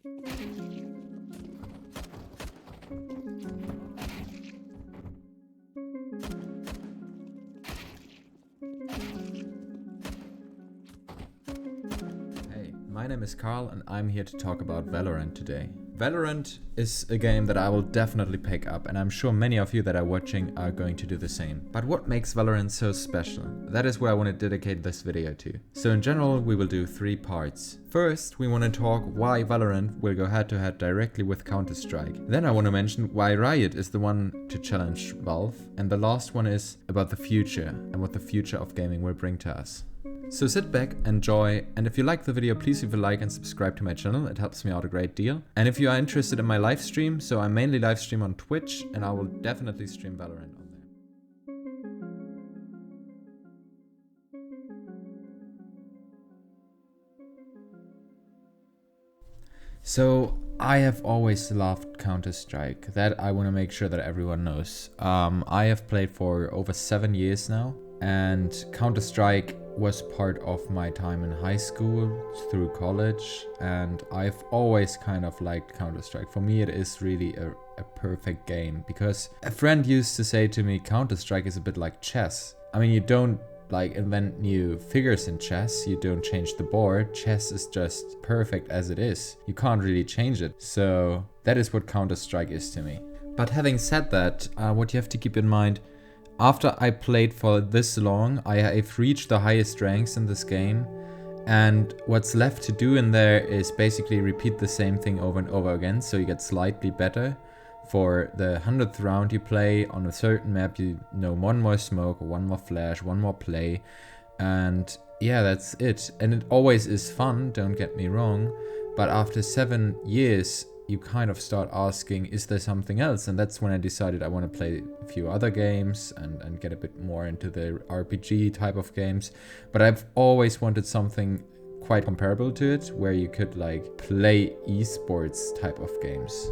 My name is Karl and I'm here to talk about Valorant today. Valorant is a game that I will definitely pick up, and I'm sure many of you that are watching are going to do the same. But what makes Valorant so special? That is where I want to dedicate this video to. So in general, we will do 3 parts. First, we want to talk why Valorant will go head to head directly with Counter-Strike. Then I want to mention why Riot is the one to challenge Valve. And the last one is about the future and what the future of gaming will bring to us. So sit back, enjoy, and if you like the video, please leave a like and subscribe to my channel. It helps me out a great deal. And if you are interested in my live stream, so I mainly live stream on Twitch, and I will definitely stream Valorant on there. So I have always loved Counter-Strike. That I want to make sure that everyone knows. I have played for over 7 years now, and Counter-Strike was part of my time in high school through college, and I've always kind of liked Counter-Strike. For me, it is really a perfect game, because a friend used to say to me, Counter-Strike is a bit like chess. I mean, you don't like invent new figures in chess, you don't change the board. Chess is just perfect as it is. You can't really change it. So that is what Counter-Strike is to me. But having said that, what you have to keep in mind, after I played for this long, I've reached the highest ranks in this game, and what's left to do in there is basically repeat the same thing over and over again, so you get slightly better. For the 100th round you play on a certain map, you know, 1 more smoke, 1 more flash, 1 more play, and yeah, that's it. And it always is fun, don't get me wrong, but after 7 years, you kind of start asking, is there something else? And that's when I decided I want to play a few other games and get a bit more into the RPG type of games. But I've always wanted something quite comparable to it, where you could like play esports type of games.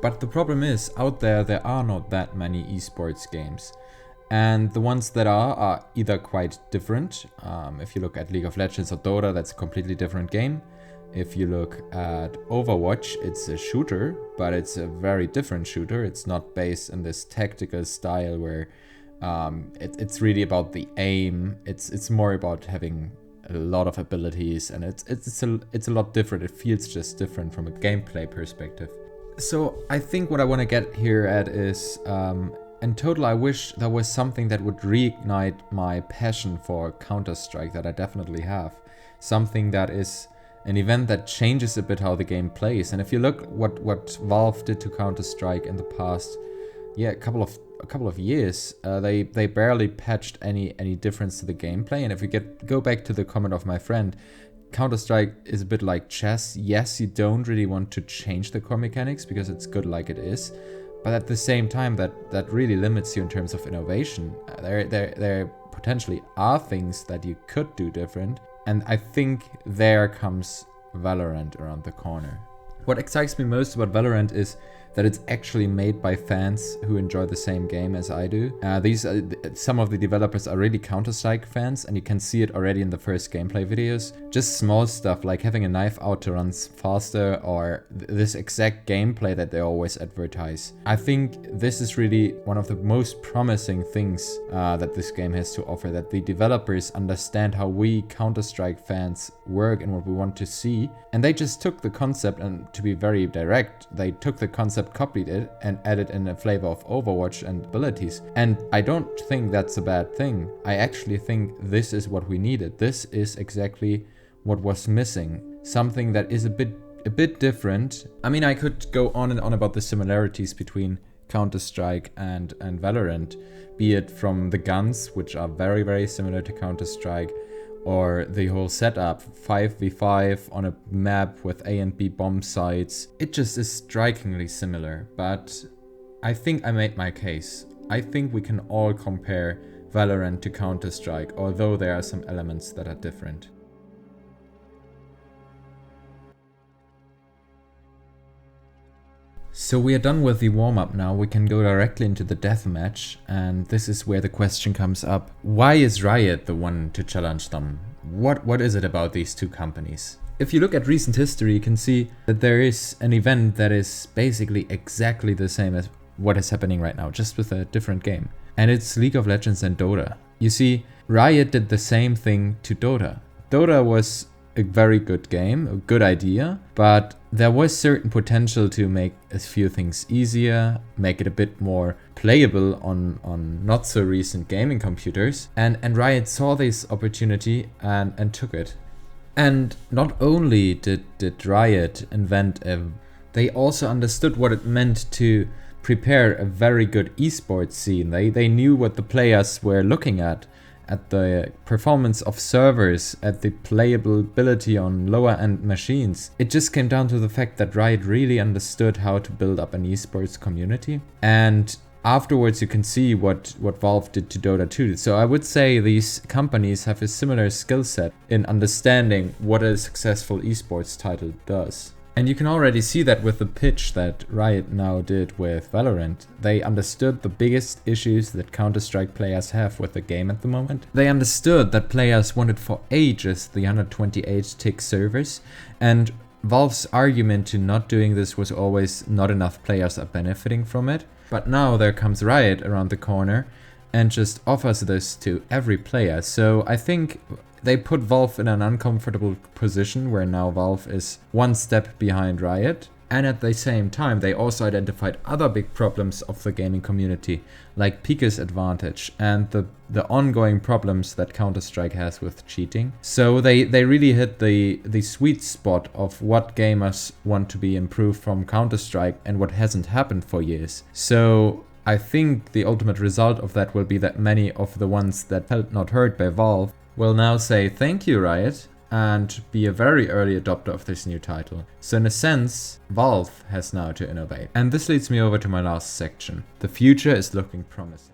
But the problem is, out there are not that many esports games. And the ones that are either quite different. If you look at League of Legends or Dota, that's a completely different game. If you look at Overwatch, it's a shooter, but it's a very different shooter. It's not based in this tactical style where it's really about the aim. It's more about having a lot of abilities, and it's a lot different. It feels just different from a gameplay perspective. So I think what I want to get here at is, in total, I wish there was something that would reignite my passion for Counter-Strike that I definitely have. Something that is an event that changes a bit how the game plays. And if you look what Valve did to Counter-Strike in the past, yeah, a couple of years, they barely patched any difference to the gameplay. And if you go back to the comment of my friend, Counter-Strike is a bit like chess. Yes, you don't really want to change the core mechanics because it's good like it is, but at the same time, that really limits you in terms of innovation. There potentially are things that you could do different. And I think there comes Valorant around the corner. What excites me most about Valorant is that it's actually made by fans who enjoy the same game as I do. Some of the developers are really Counter-Strike fans, and you can see it already in the first gameplay videos. Just small stuff like having a knife out to run faster, or this exact gameplay that they always advertise. I think this is really one of the most promising things that this game has to offer, that the developers understand how we Counter-Strike fans work and what we want to see. And they just took the concept, and to be very direct, they took the concept, copied it, and added in a flavor of Overwatch and abilities. And I don't think that's a bad thing. I actually think this is what we needed. This is exactly what was missing. Something that is a bit different. I mean, I could go on and on about the similarities between Counter-Strike and Valorant, be it from the guns, which are very, very similar to Counter-Strike, or the whole setup, 5v5 on a map with A and B bomb sites. It just is strikingly similar, but I think I made my case. I think we can all compare Valorant to Counter-Strike, although there are some elements that are different. So we are done with the warm-up now. We can go directly into the deathmatch, and this is where the question comes up. Why is Riot the one to challenge them? What is it about these two companies? if you look at recent history, you can see that there is an event that is basically exactly the same as what is happening right now, just with a different game. And it's League of Legends and Dota. You see, Riot did the same thing to Dota. Dota was a very good game, a good idea, but there was certain potential to make a few things easier, make it a bit more playable on not so recent gaming computers. And Riot saw this opportunity and took it. And not only did Riot invent they also understood what it meant to prepare a very good esports scene. They knew what the players were looking at the performance of servers, at the playability on lower end machines. It just came down to the fact that Riot really understood how to build up an esports community. And afterwards you can see what Valve did to Dota 2. So I would say these companies have a similar skill set in understanding what a successful esports title does. And you can already see that with the pitch that Riot now did with Valorant. They understood the biggest issues that Counter-Strike players have with the game at the moment. They understood that players wanted for ages the 128 tick servers, and Valve's argument to not doing this was always not enough players are benefiting from it. But now there comes Riot around the corner and just offers this to every player. So I think they put Valve in an uncomfortable position where now Valve is one step behind Riot. And at the same time, they also identified other big problems of the gaming community, like Pika's advantage and the ongoing problems that Counter-Strike has with cheating. So they really hit the sweet spot of what gamers want to be improved from Counter-Strike and what hasn't happened for years. So I think the ultimate result of that will be that many of the ones that felt not heard by Valve will now say thank you, Riot, and be a very early adopter of this new title. So in a sense, Valve has now to innovate. And this leads me over to my last section. The future is looking promising.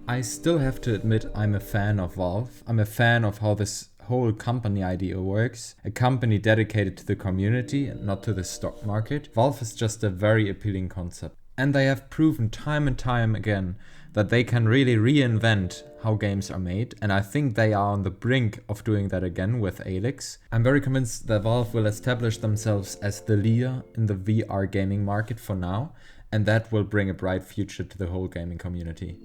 I still have to admit I'm a fan of Valve. I'm a fan of how this whole company idea works. A company dedicated to the community and not to the stock market. Valve is just a very appealing concept. And they have proven time and time again that they can really reinvent how games are made, and I think they are on the brink of doing that again with Alyx. I'm very convinced that Valve will establish themselves as the leader in the VR gaming market for now, and that will bring a bright future to the whole gaming community.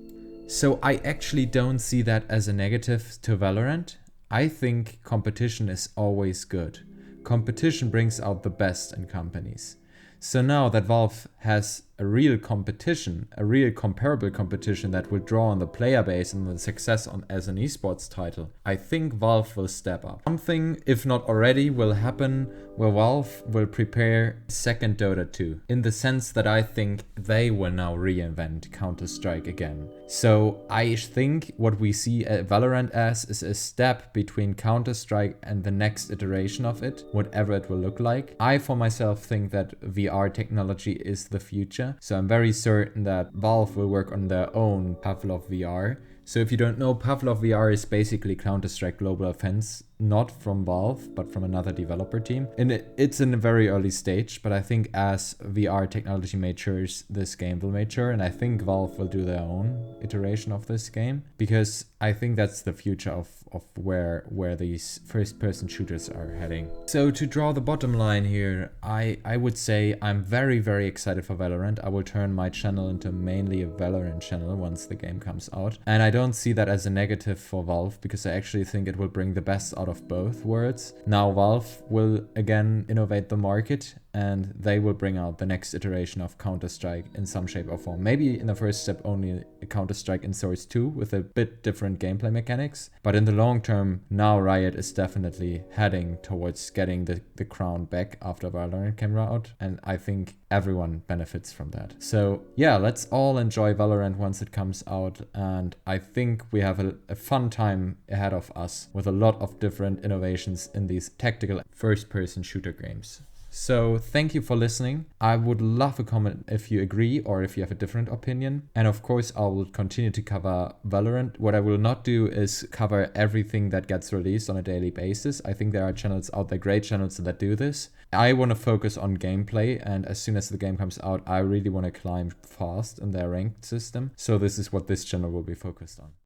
So I actually don't see that as a negative to Valorant. I think competition is always good. Competition brings out the best in companies. So now that Valve has a real competition, a real comparable competition that will draw on the player base and the success as an esports title, I think Valve will step up. Something, if not already, will happen where Valve will prepare second Dota 2, in the sense that I think they will now reinvent Counter-Strike again. So I think what we see at Valorant as is a step between Counter-Strike and the next iteration of it, whatever it will look like. I for myself think that VR technology is the future. So I'm very certain that Valve will work on their own Pavlov VR. So if you don't know, Pavlov VR is basically Counter-Strike Global Offense, not from Valve, but from another developer team. And it's in a very early stage, but I think as VR technology matures, this game will mature. And I think Valve will do their own iteration of this game, because I think that's the future of where these first-person shooters are heading. So to draw the bottom line here, I would say I'm very, very excited for Valorant. I will turn my channel into mainly a Valorant channel once the game comes out. And I don't see that as a negative for Valve, because I actually think it will bring the best out of both worlds. Now Valve will again innovate the market, and they will bring out the next iteration of Counter-Strike in some shape or form. Maybe in the first step only a Counter-Strike in Source 2 with a bit different gameplay mechanics. But in the long term, now Riot is definitely heading towards getting the crown back after Valorant came out. And I think everyone benefits from that. So yeah, let's all enjoy Valorant once it comes out. And I think we have a fun time ahead of us with a lot of different innovations in these tactical first-person shooter games. So thank you for listening. I would love a comment if you agree or if you have a different opinion. And of course, I will continue to cover Valorant. What I will not do is cover everything that gets released on a daily basis. I think there are channels out there, great channels that do this. I want to focus on gameplay, and as soon as the game comes out, I really want to climb fast in their ranked system. So this is what this channel will be focused on.